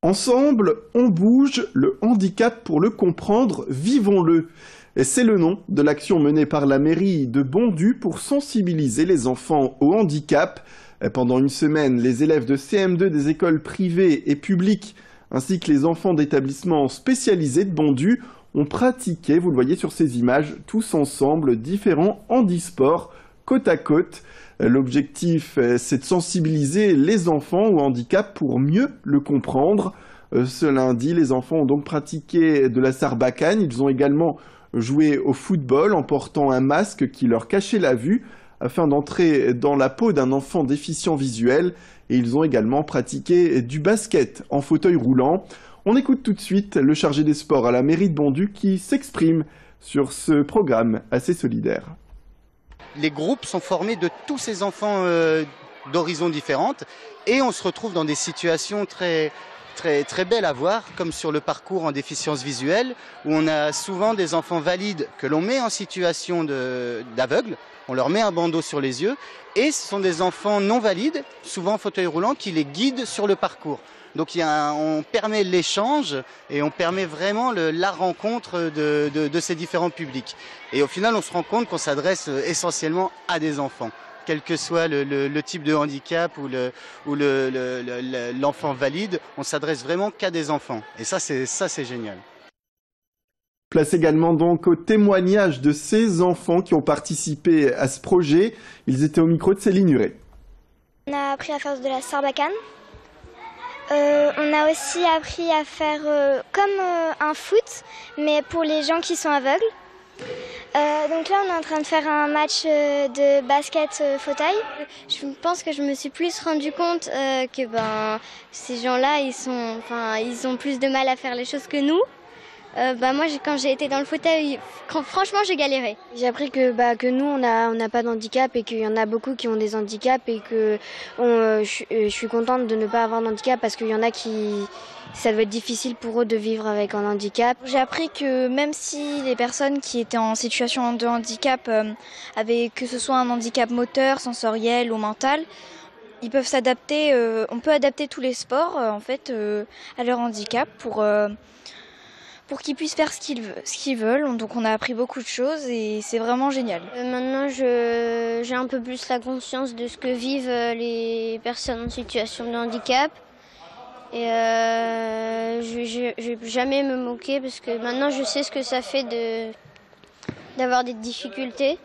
Ensemble, on bouge le handicap pour le comprendre, vivons-le. C'est le nom de l'action menée par la mairie de Bondues pour sensibiliser les enfants au handicap. Pendant une semaine, les élèves de CM2 des écoles privées et publiques, ainsi que les enfants d'établissements spécialisés de Bondues, ont pratiqué, vous le voyez sur ces images, tous ensemble, différents handisports côte à côte. L'objectif, c'est de sensibiliser les enfants au handicap pour mieux le comprendre. Ce lundi, les enfants ont donc pratiqué de la sarbacane. Ils ont également joué au football en portant un masque qui leur cachait la vue afin d'entrer dans la peau d'un enfant déficient visuel. Et ils ont également pratiqué du basket en fauteuil roulant. On écoute tout de suite le chargé des sports à la mairie de Bondues qui s'exprime sur ce programme assez solidaire. Les groupes sont formés de tous ces enfants d'horizons différentes et on se retrouve dans des situations très belles à voir, comme sur le parcours en déficience visuelle, où on a souvent des enfants valides que l'on met en situation d'aveugle, on leur met un bandeau sur les yeux, et ce sont des enfants non valides, souvent en fauteuil roulant, qui les guident sur le parcours. Donc on permet l'échange et on permet vraiment la rencontre de ces différents publics. Et au final, on se rend compte qu'on s'adresse essentiellement à des enfants, quel que soit le type de handicap ou l'enfant valide, on s'adresse vraiment qu'à des enfants. Et ça, c'est génial. Place également donc au témoignage de ces enfants qui ont participé à ce projet. Ils étaient au micro de Céline Huret. On a appris à faire de la sarbacane. On a aussi appris à faire comme un foot, mais pour les gens qui sont aveugles. Donc là, on est en train de faire un match de basket fauteuil. Je pense que je me suis plus rendu compte que ces gens-là, ils ont plus de mal à faire les choses que nous. Moi, quand j'ai été dans le fauteuil, franchement, j'ai galéré. J'ai appris que nous, on n'a pas d'handicap et qu'il y en a beaucoup qui ont des handicaps et que je suis contente de ne pas avoir d'handicap parce qu'il y en a ça doit être difficile pour eux de vivre avec un handicap. J'ai appris que même si les personnes qui étaient en situation de handicap avaient que ce soit un handicap moteur, sensoriel ou mental, ils peuvent s'adapter. On peut adapter tous les sports à leur handicap pour qu'ils puissent faire ce qu'ils veulent. Donc on a appris beaucoup de choses et c'est vraiment génial. Maintenant, j'ai un peu plus la conscience de ce que vivent les personnes en situation de handicap. Et je vais jamais me moquer parce que maintenant je sais ce que ça fait d'avoir des difficultés.